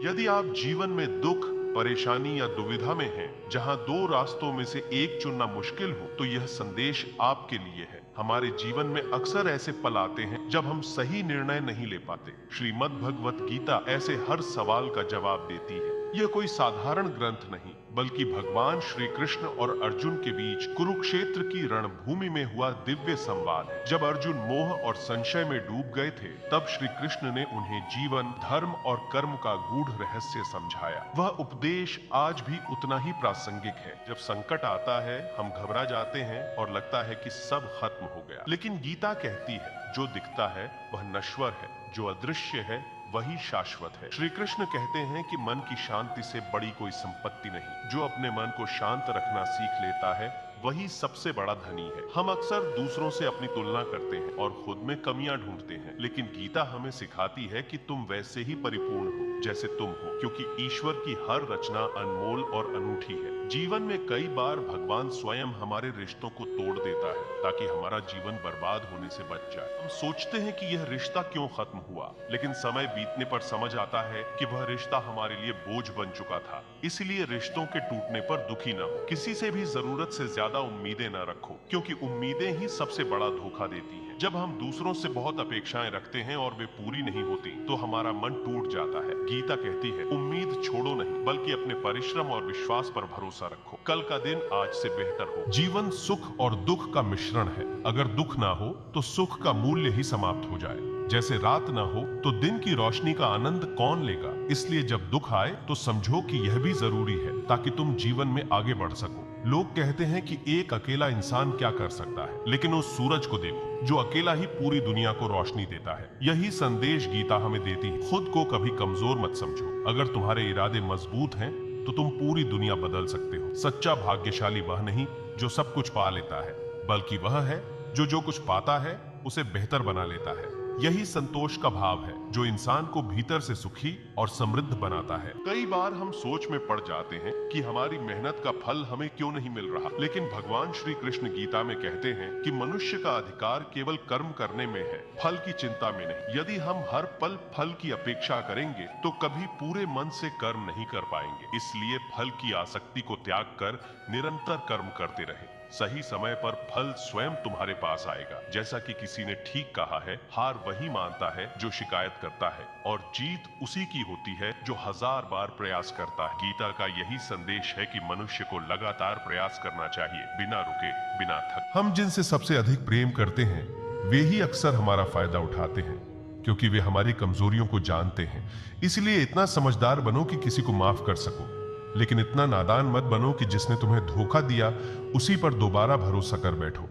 यदि आप जीवन में दुख, परेशानी या दुविधा में हैं, जहां दो रास्तों में से एक चुनना मुश्किल हो, तो यह संदेश आपके लिए है। हमारे जीवन में अक्सर ऐसे पल आते हैं जब हम सही निर्णय नहीं ले पाते। श्रीमद् भगवत गीता ऐसे हर सवाल का जवाब देती है। यह कोई साधारण ग्रंथ नहीं, बल्कि भगवान श्री कृष्ण और अर्जुन के बीच कुरुक्षेत्र की रणभूमि में हुआ दिव्य संवाद है। जब अर्जुन मोह और संशय में डूब गए थे, तब श्री कृष्ण ने उन्हें जीवन, धर्म और कर्म का गूढ़ रहस्य समझाया। वह उपदेश आज भी उतना ही प्रासंगिक है। जब संकट आता है, हम घबरा जाते हैं और लगता है कि सब खत्म हो गया। लेकिन गीता कहती है, जो दिखता है वह नश्वर है, जो अदृश्य है वही शाश्वत है। श्री कृष्ण कहते हैं कि मन की शांति से बड़ी कोई संपत्ति नहीं। जो अपने मन को शांत रखना सीख लेता है, वही सबसे बड़ा धनी है। हम अक्सर दूसरों से अपनी तुलना करते हैं और खुद में कमियां ढूंढते हैं, लेकिन गीता हमें सिखाती है कि तुम वैसे ही परिपूर्ण हो जैसे तुम हो, क्योंकि ईश्वर की हर रचना अनमोल और अनूठी है। जीवन में कई बार भगवान स्वयं हमारे रिश्तों को तोड़ देता है ताकि हमारा जीवन बर्बाद होने से बच जाए। हम सोचते हैं कि यह रिश्ता क्यों खत्म हुआ, लेकिन समय बीतने पर समझ आता है कि वह रिश्ता हमारे लिए बोझ बन चुका था। इसलिए रिश्तों के टूटने पर दुखी न हो। किसी से भी जरूरत से ज्यादा उम्मीदें न रखो, क्योंकि उम्मीदें ही सबसे बड़ा धोखा देती हैं। जब हम दूसरों से बहुत अपेक्षाएं रखते हैं और वे पूरी नहीं होती, तो हमारा मन टूट जाता है। गीता कहती है, उम्मीद छोड़ो नहीं, बल्कि अपने परिश्रम और विश्वास पर भरोसा रखो। कल का दिन आज से बेहतर हो। जीवन सुख और दुख का मिश्रण है। अगर दुख ना हो तो सुख का मूल्य ही समाप्त हो जाए। जैसे रात ना हो तो दिन की रोशनी का आनंद कौन लेगा। इसलिए जब दुख आए तो समझो कि यह भी जरूरी है, ताकि तुम जीवन में आगे बढ़ सको। लोग कहते हैं कि एक अकेला इंसान क्या कर सकता है, लेकिन उस सूरज को देखो जो अकेला ही पूरी दुनिया को रोशनी देता है। यही संदेश गीता हमें देती है। खुद को कभी कमजोर मत समझो। अगर तुम्हारे इरादे मजबूत हैं, तो तुम पूरी दुनिया बदल सकते हो। सच्चा भाग्यशाली वह नहीं जो सब कुछ पा लेता है, बल्कि वह है जो कुछ पाता है उसे बेहतर बना लेता है। यही संतोष का भाव है जो इंसान को भीतर से सुखी और समृद्ध बनाता है। कई बार हम सोच में पड़ जाते हैं कि हमारी मेहनत का फल हमें क्यों नहीं मिल रहा, लेकिन भगवान श्री कृष्ण गीता में कहते हैं कि मनुष्य का अधिकार केवल कर्म करने में है, फल की चिंता में नहीं। यदि हम हर पल फल की अपेक्षा करेंगे, तो कभी पूरे मन से कर्म नहीं कर पाएंगे। इसलिए फल की आसक्ति को त्याग कर निरंतर कर्म करते रहें। सही समय पर फल स्वयं तुम्हारे पास आएगा। जैसा कि किसी ने ठीक कहा है, हार वही मानता है जो शिकायत करता है, और जीत उसी की होती है जो 1000 बार प्रयास करता है। गीता का यही संदेश है कि मनुष्य को लगातार प्रयास करना चाहिए, बिना रुके, बिना थक। हम जिनसे सबसे अधिक प्रेम करते हैं, वे ही अक्सर हमारा फायदा उठाते हैं, क्योंकि वे हमारी कमजोरियों को जानते हैं। इसलिए इतना समझदार बनो कि किसी को माफ कर सको, लेकिन इतना नादान मत बनो कि जिसने तुम्हें धोखा दिया उसी पर दोबारा भरोसा कर बैठो।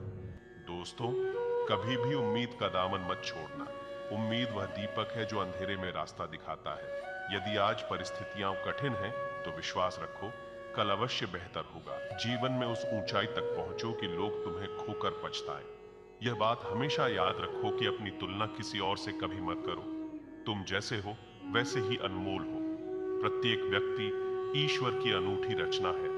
दोस्तों, कभी भी उम्मीद का दामन मत छोड़ना। उम्मीद वह दीपक है जो अंधेरे में रास्ता दिखाता है। यदि आज परिस्थितियां कठिन हैं, तो विश्वास रखो, कल अवश्य बेहतर होगा। जीवन में उस ऊंचाई तक पहुंचो कि लोग तुम्हें खोकर पछताएं। यह बात हमेशा याद रखो कि अपनी तुलना किसी और से कभी मत करो। तुम जैसे हो वैसे ही अनमोल हो। प्रत्येक व्यक्ति ईश्वर की अनूठी रचना है।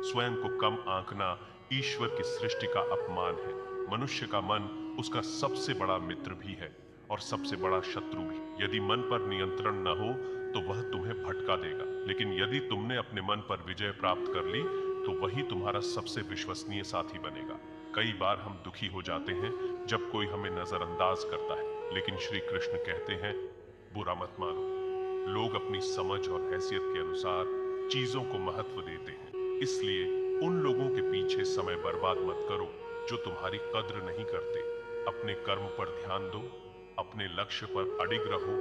स्वयं को कम आंकना ईश्वर की सृष्टि का अपमान है। मनुष्य का मन उसका सबसे बड़ा मित्र भी है और सबसे बड़ा शत्रु भी। यदि मन पर नियंत्रण न हो तो वह तुम्हें भटका देगा, लेकिन यदि तुमने अपने मन पर विजय प्राप्त कर ली तो वही तुम्हारा सबसे विश्वसनीय साथी बनेगा। कई बार हम दुखी हो जाते हैं जब कोई हमें नजरअंदाज करता है, लेकिन श्री कृष्ण कहते हैं, बुरा मत मानो। लोग अपनी समझ और हैसियत के अनुसार चीजों को महत्व देते हैं। इसलिए उन लोगों के पीछे समय बर्बाद मत करो जो तुम्हारी कद्र नहीं करते। अपने कर्म पर ध्यान दो, अपने लक्ष्य पर अडिग रहो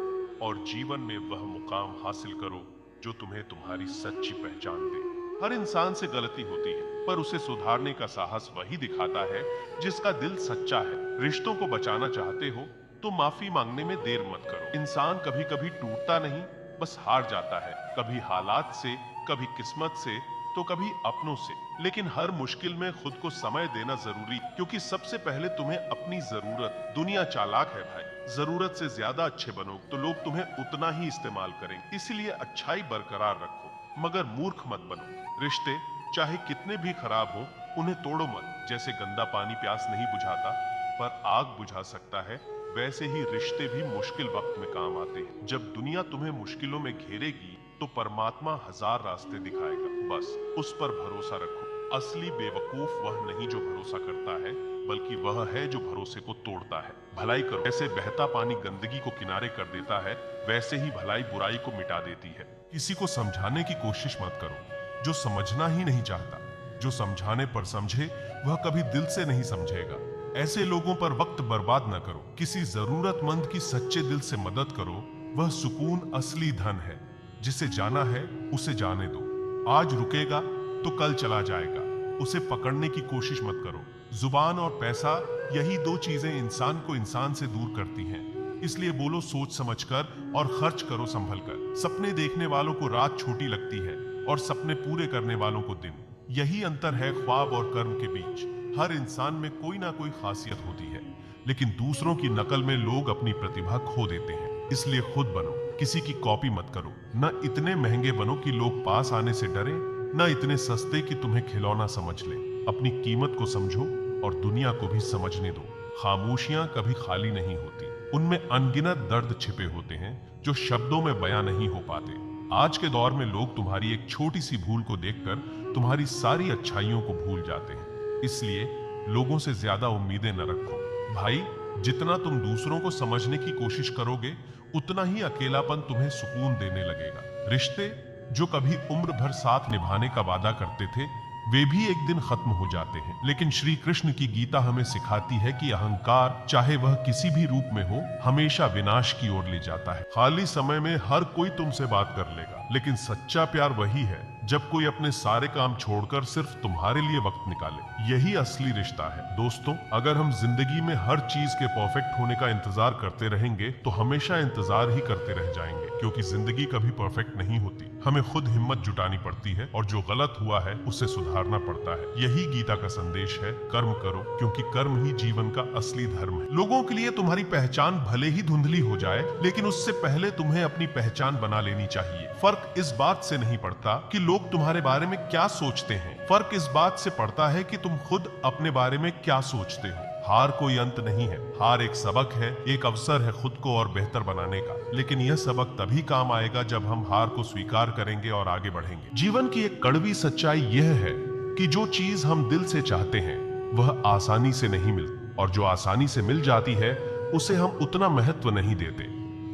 और जीवन में वह मुकाम हासिल करो जो तुम्हें तुम्हारी सच्ची पहचान दे। हर इंसान से गलती होती है, पर उसे सुधारने का साहस वही दिखाता है जिसका दिल सच्चा है। रिश्तों को बचाना चाहते हो तो माफी मांगने में देर मत करो। इंसान कभी कभी टूटता नहीं, बस हार जाता है। कभी हालात से, कभी किस्मत से, तो कभी अपनों से। लेकिन हर मुश्किल में खुद को समय देना जरूरी, क्योंकि सबसे पहले तुम्हें अपनी जरूरत। दुनिया चालाक है भाई, जरूरत से ज्यादा अच्छे बनो तो लोग तुम्हें उतना ही इस्तेमाल करेंगे। इसलिए अच्छाई बरकरार रखो, मगर मूर्ख मत बनो। रिश्ते चाहे कितने भी खराब हो, उन्हें तोड़ो मत। जैसे गंदा पानी प्यास नहीं बुझाता, पर आग बुझा सकता है, वैसे ही रिश्ते भी मुश्किल वक्त में काम आते हैं। जब दुनिया तुम्हें मुश्किलों में घेरेगी, तो परमात्मा 1000 रास्ते दिखाएगा। बस उस पर भरोसा रखो। असली बेवकूफ वह नहीं जो भरोसा करता है, बल्कि वह है जो भरोसे को तोड़ता है। भलाई करो। जैसे बहता पानी गंदगी को किनारे कर देता है, वैसे ही भलाई बुराई को मिटा देती है। किसी को समझाने की कोशिश मत करो जो समझना ही नहीं चाहता। जो समझाने पर समझे वह कभी दिल से नहीं समझेगा। ऐसे लोगों पर वक्त बर्बाद न करो। किसी जरूरतमंद की सच्चे दिल से मदद करो। वह सुकून असली धन है। जिसे जाना है उसे जाने दो। आज रुकेगा तो कल चला जाएगा। उसे पकड़ने की कोशिश मत करो। जुबान और पैसा, यही 2 चीजें इंसान को इंसान से दूर करती हैं। इसलिए बोलो सोच समझकर और खर्च करो संभल कर। सपने देखने वालों को रात छोटी लगती है और सपने पूरे करने वालों को दिन। यही अंतर है ख्वाब और कर्म के बीच। हर इंसान में कोई ना कोई खासियत होती है, लेकिन दूसरों की नकल में लोग अपनी प्रतिभा खो देते हैं। इसलिए खुद बनो, किसी की कॉपी मत करो। न इतने महंगे बनो कि लोग पास आने से डरे, न इतने सस्ते कि तुम्हें खिलौना समझ ले। अपनी कीमत को समझो और दुनिया को भी समझने दो। खामोशियां कभी खाली नहीं होती, उनमें अनगिनत दर्द छिपे होते हैं जो शब्दों में बयां नहीं हो पाते। आज के दौर में लोग तुम्हारी एक छोटी सी भूल को देखकर तुम्हारी सारी अच्छाइयों को भूल जाते हैं। इसलिए लोगों से ज्यादा उम्मीदें न रखो। भाई, जितना तुम दूसरों को समझने की कोशिश करोगे, उतना ही अकेलापन तुम्हें सुकून देने लगेगा। रिश्ते जो कभी उम्र भर साथ निभाने का वादा करते थे, वे भी एक दिन खत्म हो जाते हैं। लेकिन श्री कृष्ण की गीता हमें सिखाती है कि अहंकार, चाहे वह किसी भी रूप में हो, हमेशा विनाश की ओर ले जाता है। खाली समय में हर कोई तुमसे बात कर लेगा, लेकिन सच्चा प्यार वही है जब कोई अपने सारे काम छोड़कर सिर्फ तुम्हारे लिए वक्त निकाले। यही असली रिश्ता है। दोस्तों, अगर हम जिंदगी में हर चीज के परफेक्ट होने का इंतजार करते रहेंगे तो हमेशा इंतजार ही करते रह जाएंगे, क्योंकि जिंदगी कभी परफेक्ट नहीं होती। हमें खुद हिम्मत जुटानी पड़ती है और जो गलत हुआ है उसे सुधारना पड़ता है। यही गीता का संदेश है। कर्म करो, क्योंकि कर्म ही जीवन का असली धर्म है। लोगों के लिए तुम्हारी पहचान भले ही धुंधली हो जाए, लेकिन उससे पहले तुम्हें अपनी पहचान बना लेनी चाहिए। फर्क इस बात से नहीं पड़ता कि लोग तुम्हारे बारे में क्या सोचते हैं, फर्क इस बात से पड़ता है कि तुम खुद अपने बारे में क्या सोचते हो। हार कोई अंत नहीं है, हार एक सबक है, एक अवसर है खुद को और बेहतर बनाने का। लेकिन यह सबक तभी काम आएगा जब हम हार को स्वीकार करेंगे और आगे बढ़ेंगे। जीवन की एक कड़वी सच्चाई यह है कि जो चीज हम दिल से चाहते हैं वह आसानी से नहीं मिलती, और जो आसानी से मिल जाती है उसे हम उतना महत्व नहीं देते।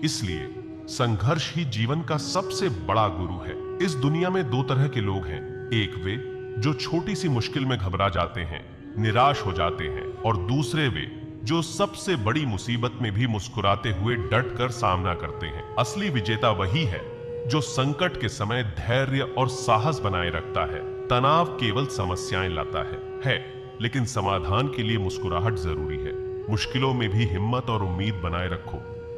इसलिए संघर्ष ही जीवन का सबसे बड़ा गुरु है। इस दुनिया में 2 तरह के लोग हैं। एक वे जो छोटी सी मुश्किल में घबरा जाते हैं, निराश हो जाते हैं, और दूसरे वे जो सबसे बड़ी मुसीबत में भी मुस्कुराते हुए डट कर सामना करते हैं। असली विजेता वही है जो संकट के समय धैर्य और साहस बनाए रखता है। तनाव केवल समस्याएं लाता है, लेकिन समाधान के लिए मुस्कुराहट जरूरी है। मुश्किलों में भी हिम्मत और उम्मीद बनाए रखो,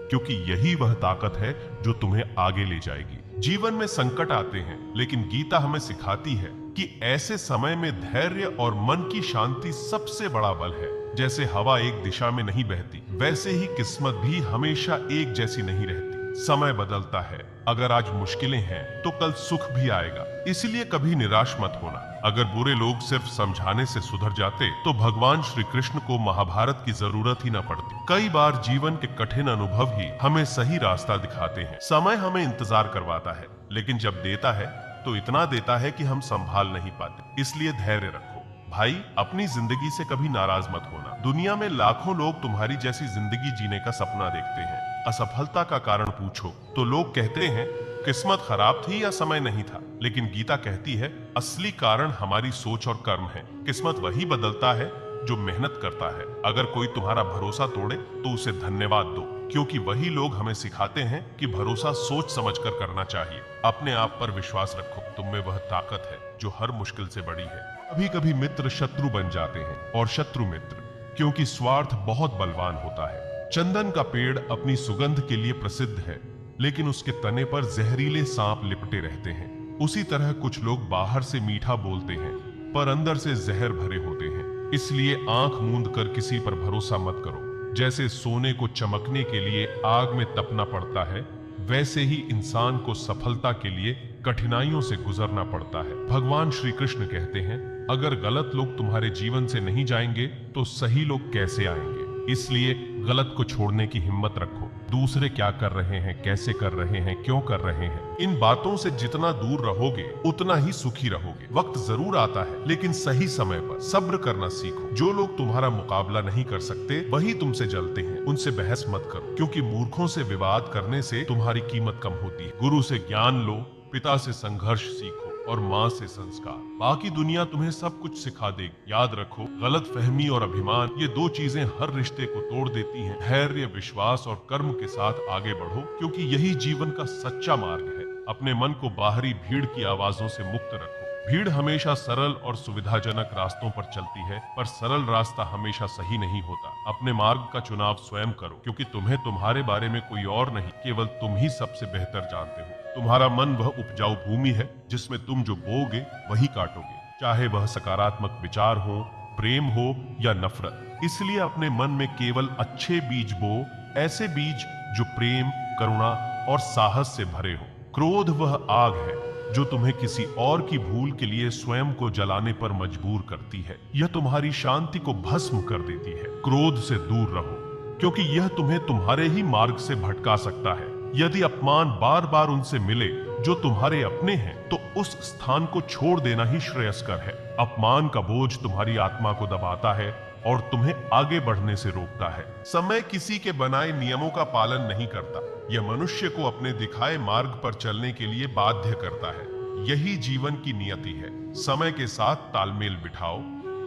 क्योंकि यही वह ताकत है जो तुम्हें आगे ले जाएगी। जीवन में संकट आते हैं, लेकिन गीता हमें सिखाती है कि ऐसे समय में धैर्य और मन की शांति सबसे बड़ा बल है। जैसे हवा एक दिशा में नहीं बहती, वैसे ही किस्मत भी हमेशा एक जैसी नहीं रहती। समय बदलता है। अगर आज मुश्किलें हैं तो कल सुख भी आएगा। इसलिए कभी निराश मत होना। अगर बुरे लोग सिर्फ समझाने से सुधर जाते तो भगवान श्री कृष्ण को महाभारत की जरूरत ही न पड़ती। कई बार जीवन के कठिन अनुभव ही हमें सही रास्ता दिखाते हैं। समय हमें इंतजार करवाता है, लेकिन जब देता है तो इतना देता है कि हम संभाल नहीं पाते। इसलिए धैर्य रखो। भाई, अपनी जिंदगी से कभी नाराज मत होना। दुनिया में लाखों लोग तुम्हारी जैसी जिंदगी जीने का सपना देखते हैं। असफलता का कारण पूछो तो लोग कहते हैं किस्मत खराब थी या समय नहीं था, लेकिन गीता कहती है असली कारण हमारी सोच और कर्म है। किस्मत वही बदलता है जो मेहनत करता है। अगर कोई तुम्हारा भरोसा तोड़े तो उसे धन्यवाद दो, क्योंकि वही लोग हमें सिखाते हैं कि भरोसा सोच समझकर करना चाहिए। अपने आप पर विश्वास रखो, तुम में वह ताकत है जो हर मुश्किल से बड़ी है। कभी कभी मित्र शत्रु बन जाते हैं और शत्रु मित्र, क्योंकि स्वार्थ बहुत बलवान होता है। चंदन का पेड़ अपनी सुगंध के लिए प्रसिद्ध है, लेकिन उसके तने पर जहरीले सांप लिपटे रहते हैं। उसी तरह कुछ लोग बाहर से मीठा बोलते हैं पर अंदर से जहर भरे होते हैं। इसलिए आंख मूंद कर किसी पर भरोसा मत करो। जैसे सोने को चमकने के लिए आग में तपना पड़ता है, वैसे ही इंसान को सफलता के लिए कठिनाइयों से गुजरना पड़ता है। भगवान श्री कृष्ण कहते हैं, अगर गलत लोग तुम्हारे जीवन से नहीं जाएंगे तो सही लोग कैसे आएंगे। इसलिए गलत को छोड़ने की हिम्मत रखो। दूसरे क्या कर रहे हैं, कैसे कर रहे हैं, क्यों कर रहे हैं। इन बातों से जितना दूर रहोगे उतना ही सुखी रहोगे। वक्त जरूर आता है, लेकिन सही समय पर सब्र करना सीखो। जो लोग तुम्हारा मुकाबला नहीं कर सकते वही तुमसे जलते हैं, उनसे बहस मत करो, क्योंकि मूर्खों से विवाद करने से तुम्हारी कीमत कम होती है। गुरु से ज्ञान लो, पिता से संघर्ष सीखो और माँ से संस्कार। बाकी दुनिया तुम्हें सब कुछ सिखा देगी। याद रखो, गलत फहमी और अभिमान, ये दो चीजें हर रिश्ते को तोड़ देती हैं। धैर्य, विश्वास और कर्म के साथ आगे बढ़ो, क्योंकि यही जीवन का सच्चा मार्ग है। अपने मन को बाहरी भीड़ की आवाजों से मुक्त रखो। भीड़ हमेशा सरल और सुविधाजनक रास्तों पर चलती है, पर सरल रास्ता हमेशा सही नहीं होता। अपने मार्ग का चुनाव स्वयं करो, क्योंकि तुम्हें तुम्हारे बारे में कोई और नहीं, केवल तुम ही सबसे बेहतर जानते हो। तुम्हारा मन वह उपजाऊ भूमि है जिसमें तुम जो बोगे वही काटोगे, चाहे वह सकारात्मक विचार हो, प्रेम हो या नफरत। इसलिए अपने मन में केवल अच्छे बीज बो, ऐसे बीज जो प्रेम, करुणा और साहस से भरे हो। क्रोध वह आग है जो तुम्हें किसी और की भूल के लिए स्वयं को जलाने पर मजबूर करती है। यह तुम्हारी शांति को भस्म कर देती है। क्रोध से दूर रहो, क्योंकि यह तुम्हें तुम्हारे ही मार्ग से भटका सकता है। यदि अपमान बार बार उनसे मिले जो तुम्हारे अपने हैं, तो उस स्थान को छोड़ देना ही श्रेयस्कर है। अपमान का बोझ तुम्हारी आत्मा को दबाता है और तुम्हें आगे बढ़ने से रोकता है। समय किसी के बनाए नियमों का पालन नहीं करता। यह मनुष्य को अपने दिखाए मार्ग पर चलने के लिए बाध्य करता है। यही जीवन की नियति है। समय के साथ तालमेल बिठाओ,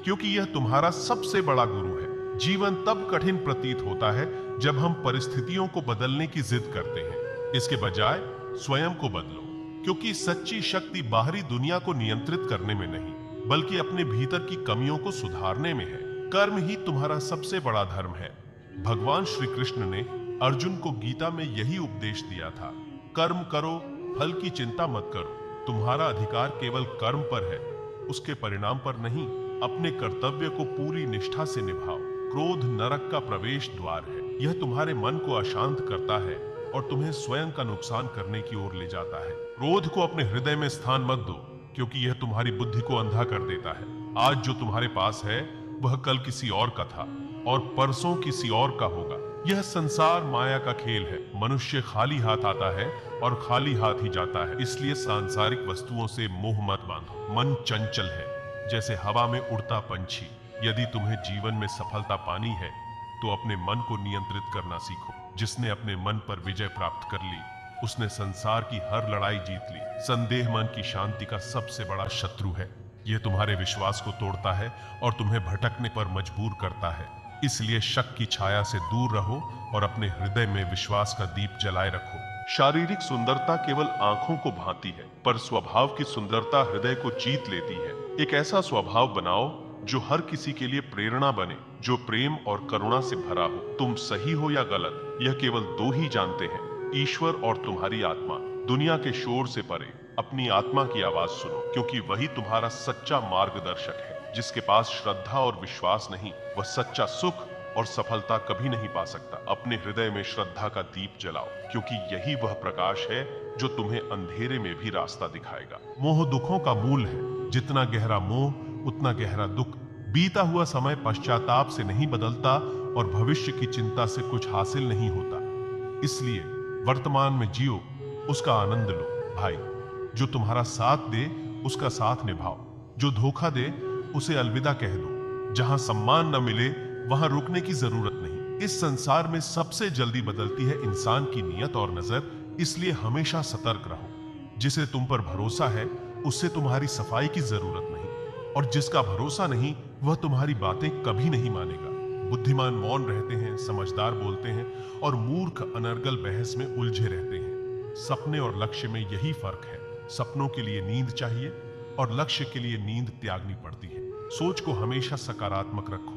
क्योंकि यह तुम्हारा सबसे बड़ा गुरु है। जीवन तब कठिन प्रतीत होता है जब हम परिस्थितियों को बदलने की जिद करते हैं। इसके बजाय स्वयं को बदलो, क्योंकि सच्ची शक्ति बाहरी दुनिया को नियंत्रित करने में नहीं, बल्कि अपने भीतर की कमियों को सुधारने में है। कर्म ही तुम्हारा सबसे बड़ा धर्म है। भगवान श्री कृष्ण ने अर्जुन को गीता में यही उपदेश दिया था, कर्म करो, फल की चिंता मत करो। तुम्हारा अधिकार केवल कर्म पर है, उसके परिणाम पर नहीं। अपने कर्तव्य को पूरी निष्ठा से निभाओ। क्रोध नरक का प्रवेश द्वार है। यह तुम्हारे मन को अशांत करता है और तुम्हें स्वयं का नुकसान करने की ओर ले जाता है। क्रोध को अपने हृदय में स्थान मत दो, क्योंकि यह तुम्हारी बुद्धि को अंधा कर देता है। आज जो तुम्हारे पास है वह कल किसी और का था और परसों किसी और का होगा। यह संसार माया का खेल है। मनुष्य खाली हाथ आता है और खाली हाथ ही जाता है। इसलिए सांसारिक वस्तुओं से मोह मत बांधो। मन चंचल है, जैसे हवा में उड़ता पंछी। यदि तुम्हें जीवन में सफलता पानी है तो अपने मन को नियंत्रित करना सीखो। जिसने अपने मन पर विजय प्राप्त कर ली, उसने संसार की हर लड़ाई जीत ली। संदेह मन की शांति का सबसे बड़ा शत्रु है। यह तुम्हारे विश्वास को तोड़ता है और तुम्हें भटकने पर मजबूर करता है। इसलिए शक की छाया से दूर रहो और अपने हृदय में विश्वास का दीप जलाए रखो। शारीरिक सुंदरता केवल आंखों को भाती है, पर स्वभाव की सुंदरता हृदय को जीत लेती है। एक ऐसा स्वभाव बनाओ जो हर किसी के लिए प्रेरणा बने, जो प्रेम और करुणा से भरा हो। तुम सही हो या गलत, यह केवल दो ही जानते हैं, ईश्वर और तुम्हारी आत्मा। दुनिया के शोर से परे अपनी आत्मा की आवाज सुनो, क्योंकि वही तुम्हारा सच्चा मार्गदर्शक है। जिसके पास श्रद्धा और विश्वास नहीं, वह सच्चा सुख और सफलता कभी नहीं पा सकता। अपने हृदय में श्रद्धा का दीप जलाओ, क्योंकि यही वह प्रकाश है जो तुम्हें अंधेरे में भी रास्ता दिखाएगा। मोह दुखों का मूल है। जितना गहरा मोह उतना गहरा दुख। बीता हुआ समय पश्चाताप से नहीं बदलता और भविष्य की चिंता से कुछ हासिल नहीं होता। इसलिए वर्तमान में जियो, उसका आनंद लो। भाई, जो तुम्हारा साथ दे उसका साथ निभाओ, जो धोखा दे उसे अलविदा कह दो। जहां सम्मान न मिले वहां रुकने की जरूरत नहीं। इस संसार में सबसे जल्दी बदलती है इंसान की नीयत और नजर, इसलिए हमेशा सतर्क रहो। जिसे तुम पर भरोसा है उससे तुम्हारी सफाई की जरूरत नहीं, और जिसका भरोसा नहीं वह तुम्हारी बातें कभी नहीं मानेगा। बुद्धिमान मौन रहते हैं, समझदार बोलते हैं और मूर्ख अनर्गल बहस में उलझे रहते हैं। सपने और लक्ष्य में यही फर्क है। सपनों के लिए नींद चाहिए और लक्ष्य के लिए नींद त्यागनी पड़ती है। सोच को हमेशा सकारात्मक रखो।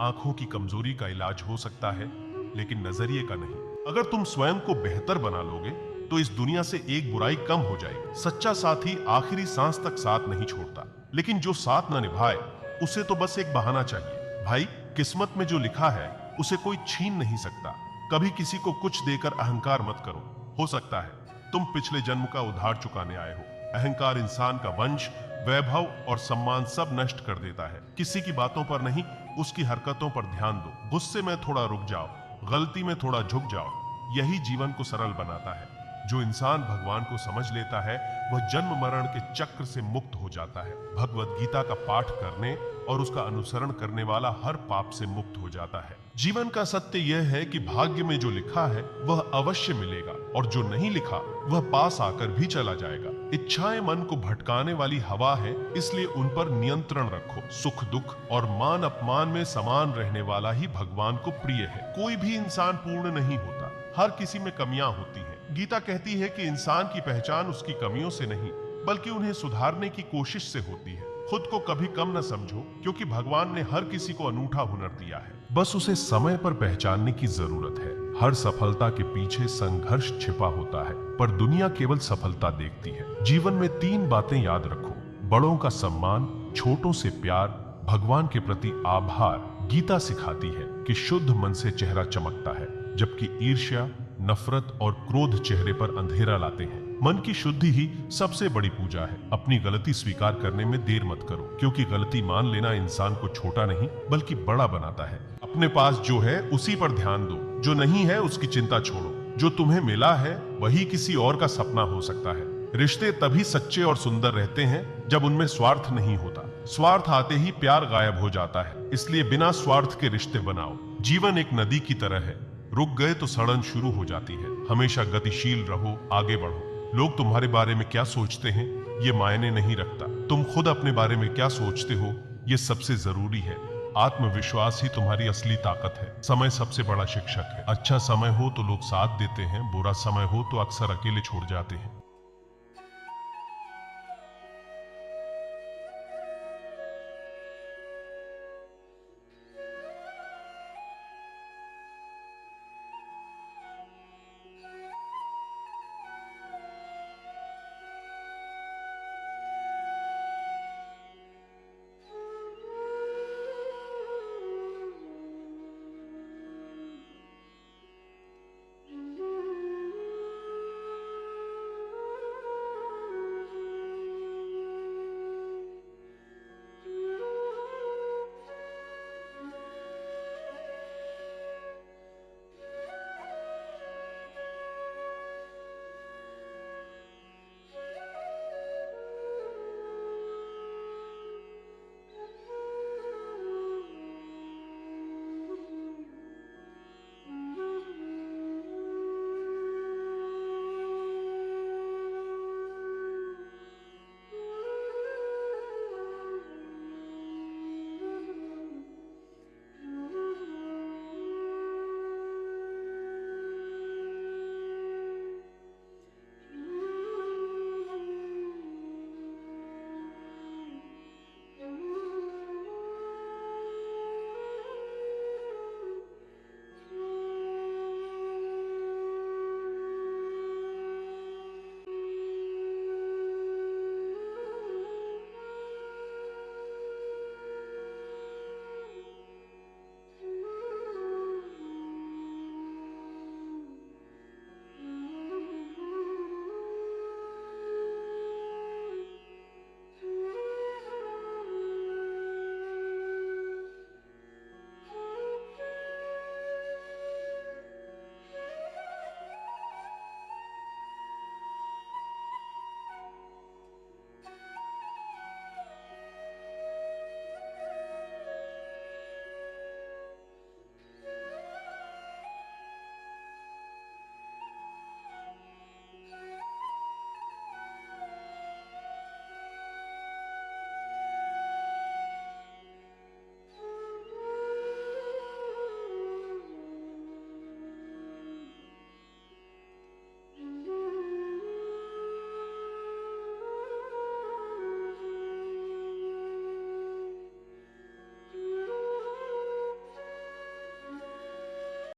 आंखों की कमजोरी का इलाज हो सकता है, लेकिन नजरिए का नहीं। अगर तुम स्वयं को बेहतर बना लोगे तो इस दुनिया से एक बुराई कम हो जाएगी। सच्चा साथी आखिरी सांस तक साथ नहीं छोड़ता, लेकिन जो साथ ना निभाए उसे तो बस एक बहाना चाहिए। भाई, किस्मत में जो लिखा है उसे कोई छीन नहीं सकता। कभी किसी को कुछ देकर अहंकार मत करो। हो सकता है तुम पिछले जन्म का उधार चुकाने आए हो। अहंकार इंसान का वंश, वैभव और सम्मान सब नष्ट कर देता है। किसी की बातों पर नहीं, उसकी हरकतों पर ध्यान दो। गुस्से में थोड़ा रुक जाओ, गलती में थोड़ा झुक जाओ। यही जीवन को सरल बनाता है। जो इंसान भगवान को समझ लेता है वह जन्म मरण के चक्र से मुक्त हो जाता है। भगवत गीता का पाठ करने और उसका अनुसरण करने वाला हर पाप से मुक्त हो जाता है। जीवन का सत्य यह है कि भाग्य में जो लिखा है वह अवश्य मिलेगा और जो नहीं लिखा वह पास आकर भी चला जाएगा। इच्छाएं मन को भटकाने वाली हवा है, इसलिए उन पर नियंत्रण रखो। सुख दुख और मान अपमान में समान रहने वाला ही भगवान को प्रिय है। कोई भी इंसान पूर्ण नहीं होता, हर किसी में कमियां होती हैं। गीता कहती है कि इंसान की पहचान उसकी कमियों से नहीं बल्कि उन्हें सुधारने की कोशिश से होती है। खुद को कभी कम न समझो, क्योंकि भगवान ने हर किसी को अनूठा हुनर दिया है, बस उसे समय पर पहचानने की जरूरत है। हर सफलता के पीछे संघर्ष छिपा होता है, पर दुनिया केवल सफलता देखती है। जीवन में 3 बातें याद रखो: बड़ों का सम्मान, छोटों से प्यार, भगवान के प्रति आभार। गीता सिखाती है कि शुद्ध मन से चेहरा चमकता है, जबकि ईर्ष्या, नफरत और क्रोध चेहरे पर अंधेरा लाते हैं। मन की शुद्धि ही सबसे बड़ी पूजा है। अपनी गलती स्वीकार करने में देर मत करो, क्योंकि गलती मान लेना इंसान को छोटा नहीं बल्कि बड़ा बनाता है। अपने पास जो है उसी पर ध्यान दो, जो नहीं है उसकी चिंता छोड़ो। जो तुम्हें मिला है वही किसी और का सपना हो सकता है। रिश्ते तभी सच्चे और सुंदर रहते हैं जब उनमें स्वार्थ नहीं होता। स्वार्थ आते ही प्यार गायब हो जाता है, इसलिए बिना स्वार्थ के रिश्ते बनाओ। जीवन एक नदी की तरह है, रुक गए तो सड़न शुरू हो जाती है। हमेशा गतिशील रहो, आगे बढ़ो। लोग तुम्हारे बारे में क्या सोचते हैं ये मायने नहीं रखता, तुम खुद अपने बारे में क्या सोचते हो ये सबसे जरूरी है। आत्मविश्वास ही तुम्हारी असली ताकत है। समय सबसे बड़ा शिक्षक है। अच्छा समय हो तो लोग साथ देते हैं, बुरा समय हो तो अक्सर अकेले छोड़ जाते हैं।